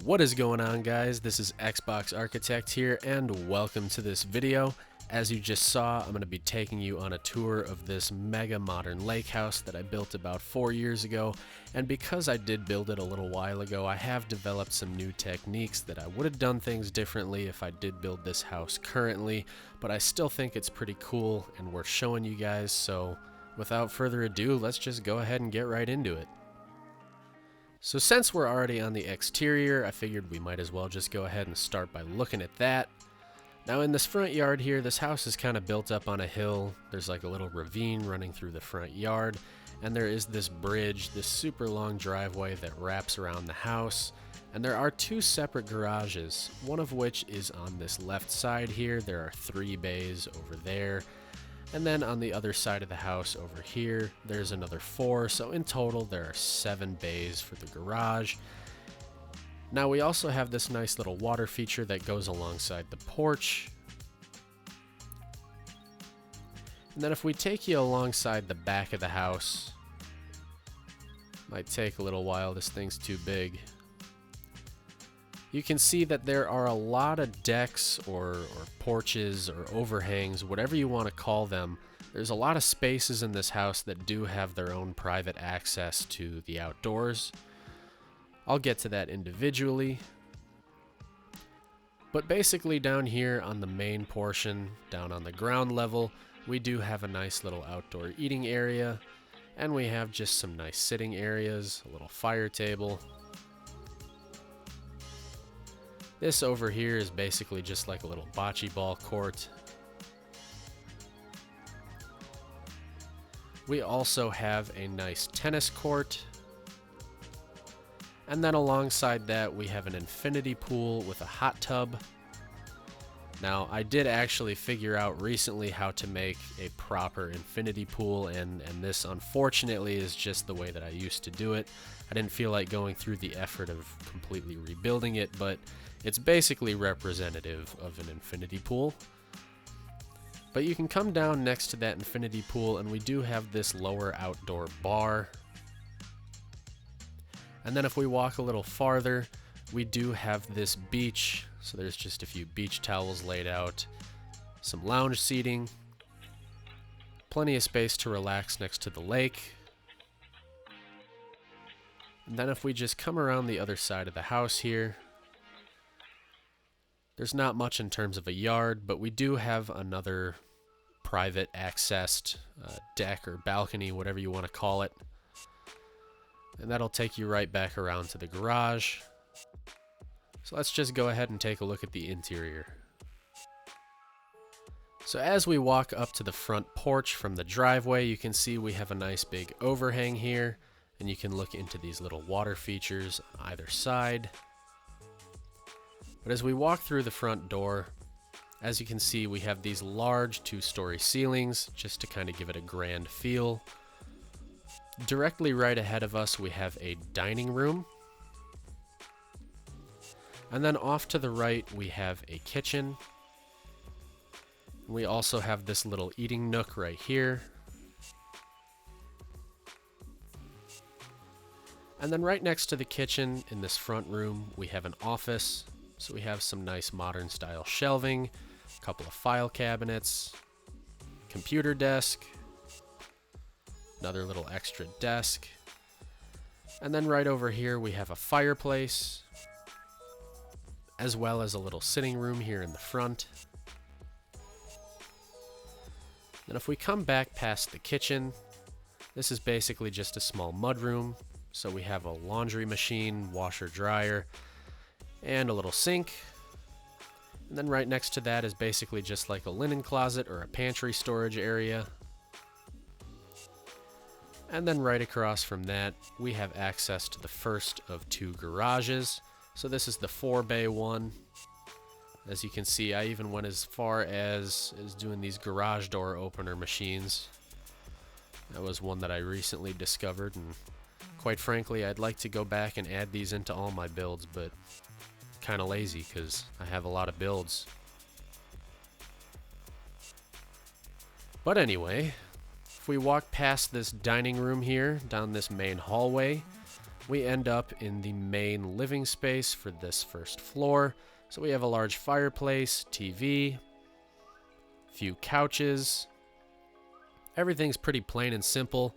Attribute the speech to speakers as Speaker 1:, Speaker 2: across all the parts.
Speaker 1: What is going on, guys? This is Xbox Architect here, and welcome to this video. As you just saw, I'm going to be taking you on a tour of this mega modern lake house that I built about 4 years ago, and because I did build it a little while ago, I have developed some new techniques that I would have done things differently if I did build this house currently, but I still think it's pretty cool and worth showing you guys, so without further ado, let's just go ahead and get right into it. So since we're already on the exterior, I figured we might as well just go ahead and start by looking at that. Now in this front yard here, this house is kind of built up on a hill. There's like a little ravine running through the front yard, and there is this bridge, this super long driveway that wraps around the house. And there are two separate garages, one of which is on this left side here. There are 3 bays over there. And then on the other side of the house over here, there's another 4, so in total there are 7 bays for the garage. Now we also have this nice little water feature that goes alongside the porch. And then if we take you alongside the back of the house, might take a little while, this thing's too big. You can see that there are a lot of decks or porches or overhangs, whatever you want to call them. There's a lot of spaces in this house that do have their own private access to the outdoors. I'll get to that individually. But basically down here on the main portion, down on the ground level, we do have a nice little outdoor eating area. And we have just some nice sitting areas, a little fire table. This over here is basically just like a little bocce ball court. We also have a nice tennis court. And then alongside that we have an infinity pool with a hot tub. Now I did actually figure out recently how to make a proper infinity pool, and this unfortunately is just the way that I used to do it. I didn't feel like going through the effort of completely rebuilding it, but it's basically representative of an infinity pool. But you can come down next to that infinity pool and we do have this lower outdoor bar. And then if we walk a little farther, we do have this beach. So there's just a few beach towels laid out, some lounge seating, plenty of space to relax next to the lake. And then if we just come around the other side of the house here, there's not much in terms of a yard, but we do have another private accessed deck or balcony, whatever you want to call it. And that'll take you right back around to the garage. So let's just go ahead and take a look at the interior. So as we walk up to the front porch from the driveway, you can see we have a nice big overhang here, and you can look into these little water features on either side. But as we walk through the front door, as you can see, we have these large 2-story ceilings just to kind of give it a grand feel. Directly right ahead of us, we have a dining room. And then off to the right, we have a kitchen. We also have this little eating nook right here. And then right next to the kitchen in this front room, we have an office. So we have some nice modern style shelving, a couple of file cabinets, computer desk, another little extra desk. And then right over here we have a fireplace, as well as a little sitting room here in the front. And if we come back past the kitchen, this is basically just a small mudroom. So we have a laundry machine, washer dryer, and a little sink. And then right next to that is basically just like a linen closet or a pantry storage area. And then right across from that, we have access to the first of 2 garages. So this is the 4-bay one. As you can see, I even went as far as doing these garage door opener machines. That was one that I recently discovered, and quite frankly, I'd like to go back and add these into all my builds, but kind of lazy because I have a lot of builds. But anyway, if we walk past this dining room here, down this main hallway, we end up in the main living space for this first floor. So we have a large fireplace, TV, few couches. Everything's pretty plain and simple.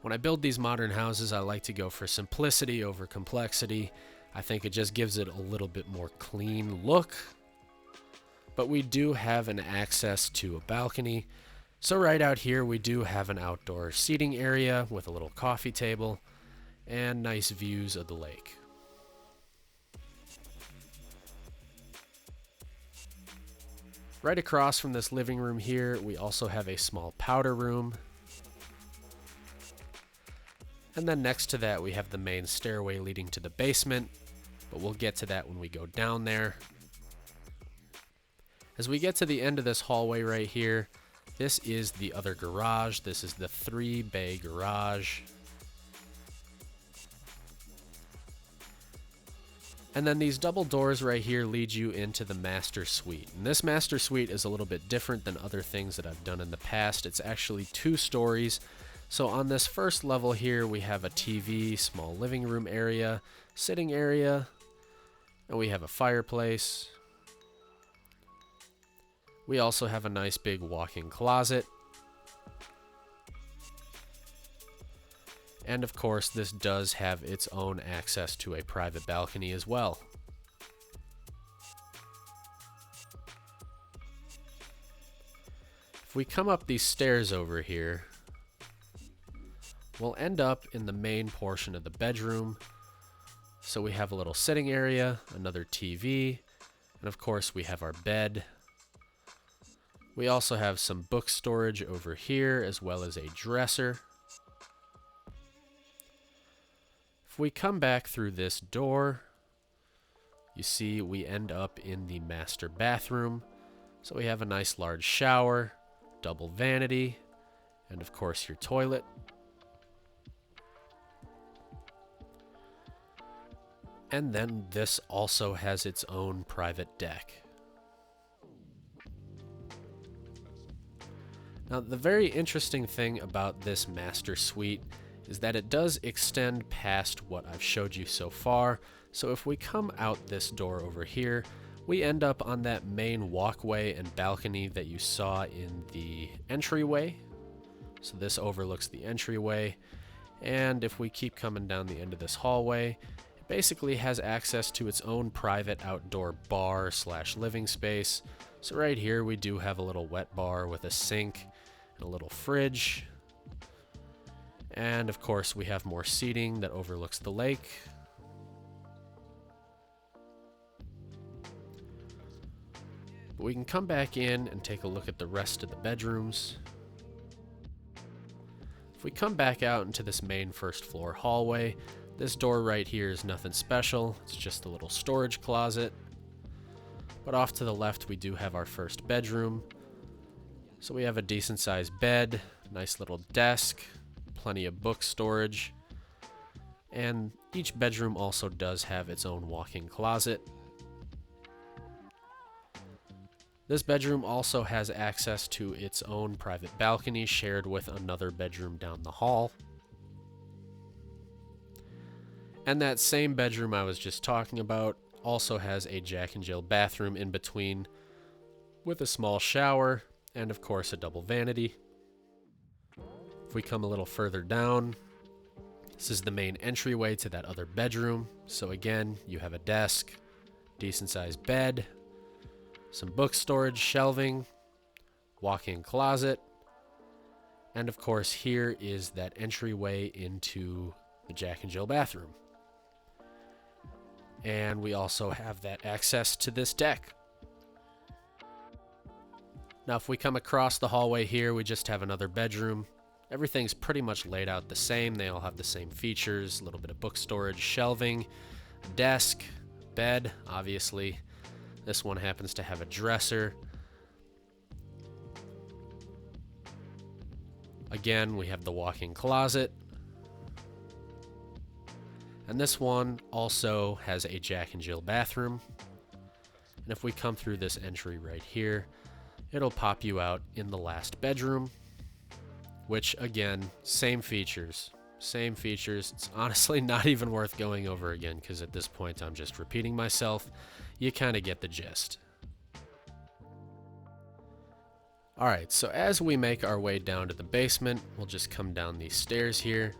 Speaker 1: When I build these modern houses, I like to go for simplicity over complexity. I think it just gives it a little bit more clean look. But we do have an access to a balcony. So right out here, we do have an outdoor seating area with a little coffee table and nice views of the lake. Right across from this living room here, we also have a small powder room. And then next to that, we have the main stairway leading to the basement, but we'll get to that when we go down there. As we get to the end of this hallway right here, this is the other garage. This is the 3-bay garage. And then these double doors right here lead you into the master suite. And this master suite is a little bit different than other things that I've done in the past. It's actually 2 stories. So on this first level here, we have a TV, small living room area, sitting area, and we have a fireplace. We also have a nice big walk-in closet. And of course, this does have its own access to a private balcony as well. If we come up these stairs over here, we'll end up in the main portion of the bedroom. So we have a little sitting area, another TV, and of course we have our bed. We also have some book storage over here, as well as a dresser. If we come back through this door, you see we end up in the master bathroom. So we have a nice large shower, double vanity, and of course your toilet. And then this also has its own private deck. Now, the very interesting thing about this master suite is that it does extend past what I've showed you so far. So if we come out this door over here, we end up on that main walkway and balcony that you saw in the entryway. So this overlooks the entryway. And if we keep coming down the end of this hallway, it basically has access to its own private outdoor bar / living space. So right here we do have a little wet bar with a sink and a little fridge. And of course we have more seating that overlooks the lake. But we can come back in and take a look at the rest of the bedrooms. If we come back out into this main first floor hallway, this door right here is nothing special. It's just a little storage closet. But off to the left we do have our first bedroom. So we have a decent sized bed, nice little desk, plenty of book storage, and each bedroom also does have its own walk-in closet. This bedroom also has access to its own private balcony shared with another bedroom down the hall. And that same bedroom I was just talking about also has a Jack and Jill bathroom in between with a small shower and of course a double vanity. If we come a little further down, this is the main entryway to that other bedroom. So again, you have a desk, decent sized bed, some book storage, shelving, walk-in closet, and of course here is that entryway into the Jack and Jill bathroom. And we also have that access to this deck. Now if we come across the hallway here, we just have another bedroom. Everything's pretty much laid out the same. They all have the same features, a little bit of book storage, shelving, a desk, bed, obviously. This one happens to have a dresser. Again, we have the walk-in closet. And this one also has a Jack and Jill bathroom. And if we come through this entry right here, it'll pop you out in the last bedroom, which again, same features. Same features. It's honestly not even worth going over again because at this point I'm just repeating myself. You kind of get the gist. Alright, so as we make our way down to the basement, we'll just come down these stairs here,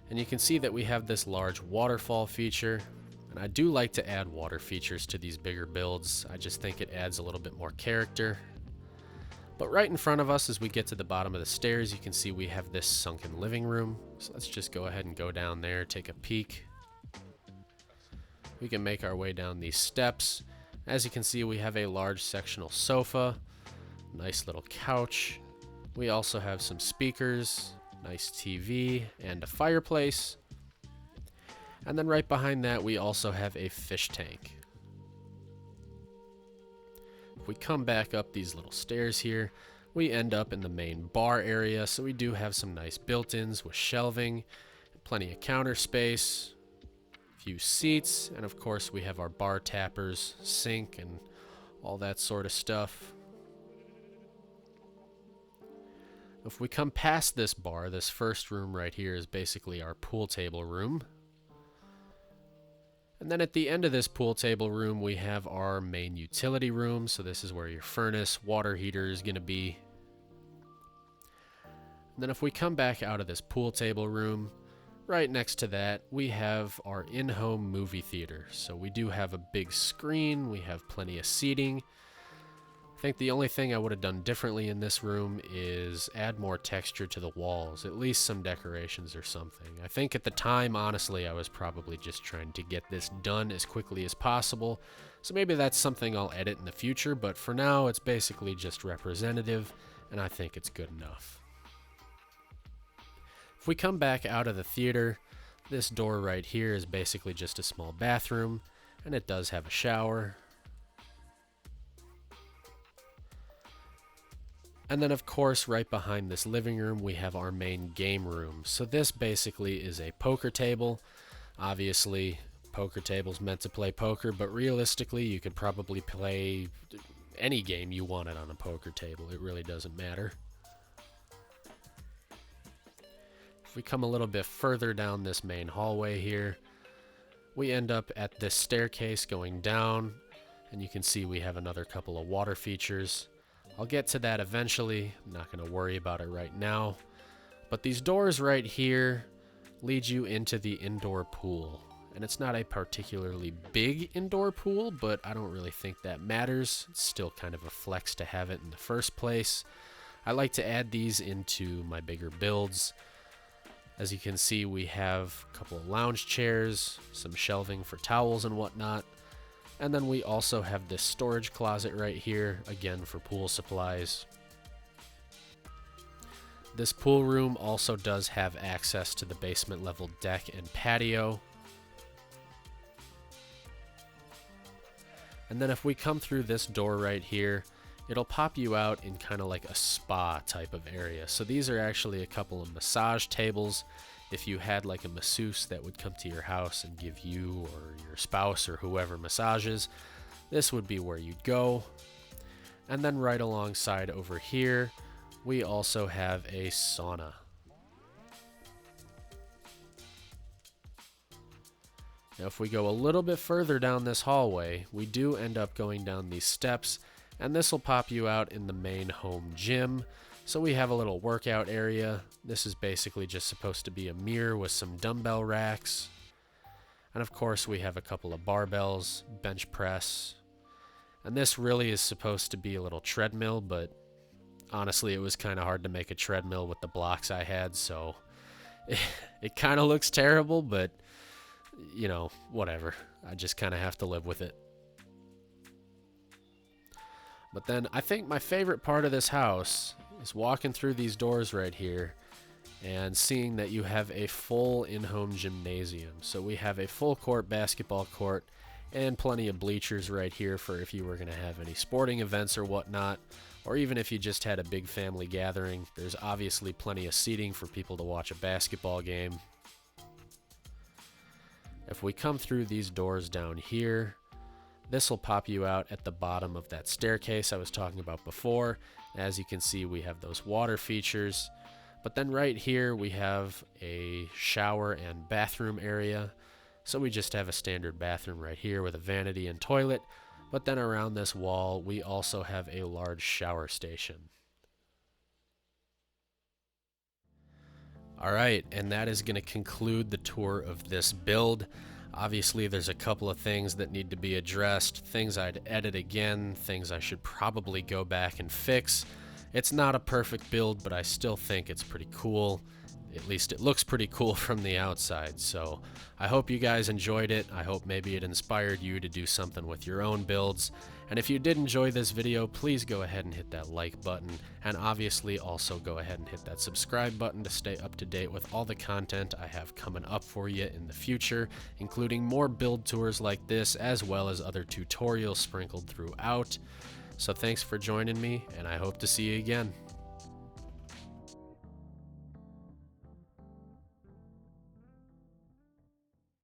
Speaker 1: and you can see that we have this large waterfall feature. And I do like to add water features to these bigger builds. I just think it adds a little bit more character. But right in front of us, as we get to the bottom of the stairs, you can see we have this sunken living room. So let's just go ahead and go down there, take a peek. We can make our way down these steps. As you can see, we have a large sectional sofa, nice little couch. We also have some speakers, nice TV, and a fireplace. And then right behind that, we also have a fish tank. If we come back up these little stairs here, we end up in the main bar area. So we do have some nice built-ins with shelving, plenty of counter space, a few seats, and of course we have our bar tappers, sink, and all that sort of stuff. If we come past this bar, this first room right here is basically our pool table room. And then at the end of this pool table room, we have our main utility room. So this is where your furnace, water heater is going to be. And then if we come back out of this pool table room, right next to that, we have our in-home movie theater. So we do have a big screen. We have plenty of seating. I think the only thing I would have done differently in this room is add more texture to the walls, at least some decorations or something. I think at the time, honestly, I was probably just trying to get this done as quickly as possible, so maybe that's something I'll edit in the future, but for now, it's basically just representative, and I think it's good enough. If we come back out of the theater, this door right here is basically just a small bathroom, and it does have a shower. And then of course, right behind this living room, we have our main game room. So this basically is a poker table. Obviously, poker table's meant to play poker, but realistically, you could probably play any game you wanted on a poker table. It really doesn't matter. If we come a little bit further down this main hallway here, we end up at this staircase going down, and you can see we have another couple of water features. I'll get to that eventually. I'm not going to worry about it right now. But these doors right here lead you into the indoor pool. And it's not a particularly big indoor pool, but I don't really think that matters. It's still kind of a flex to have it in the first place. I like to add these into my bigger builds. As you can see, we have a couple of lounge chairs, some shelving for towels and whatnot. And then we also have this storage closet right here, again for pool supplies. This pool room also does have access to the basement level deck and patio. And then if we come through this door right here, it'll pop you out in kind of like a spa type of area. So these are actually a couple of massage tables. If you had like a masseuse that would come to your house and give you or your spouse or whoever massages, this would be where you'd go. And then right alongside over here, we also have a sauna. Now if we go a little bit further down this hallway, we do end up going down these steps, and this will pop you out in the main home gym. So we have a little workout area. This is basically just supposed to be a mirror with some dumbbell racks. And of course we have a couple of barbells, bench press. And this really is supposed to be a little treadmill, but honestly it was kind of hard to make a treadmill with the blocks I had, so it kind of looks terrible, but you know, whatever. I just kind of have to live with it. But then I think my favorite part of this house is walking through these doors right here and seeing that you have a full in-home gymnasium. So we have a full court basketball court and plenty of bleachers right here for if you were going to have any sporting events or whatnot, or even if you just had a big family gathering. There's obviously plenty of seating for people to watch a basketball game. If we come through these doors down here, this will pop you out at the bottom of that staircase I was talking about before. As you can see, we have those water features. But then right here we have a shower and bathroom area. So we just have a standard bathroom right here with a vanity and toilet. But then around this wall we also have a large shower station. Alright, and that is going to conclude the tour of this build. Obviously there's a couple of things that need to be addressed, things I'd edit again, things I should probably go back and fix. It's not a perfect build, but I still think it's pretty cool. At least it looks pretty cool from the outside, so I hope you guys enjoyed it. I hope maybe it inspired you to do something with your own builds. And if you did enjoy this video, please go ahead and hit that like button, and obviously also go ahead and hit that subscribe button to stay up to date with all the content I have coming up for you in the future, including more build tours like this, as well as other tutorials sprinkled throughout. So thanks for joining me, and I hope to see you again.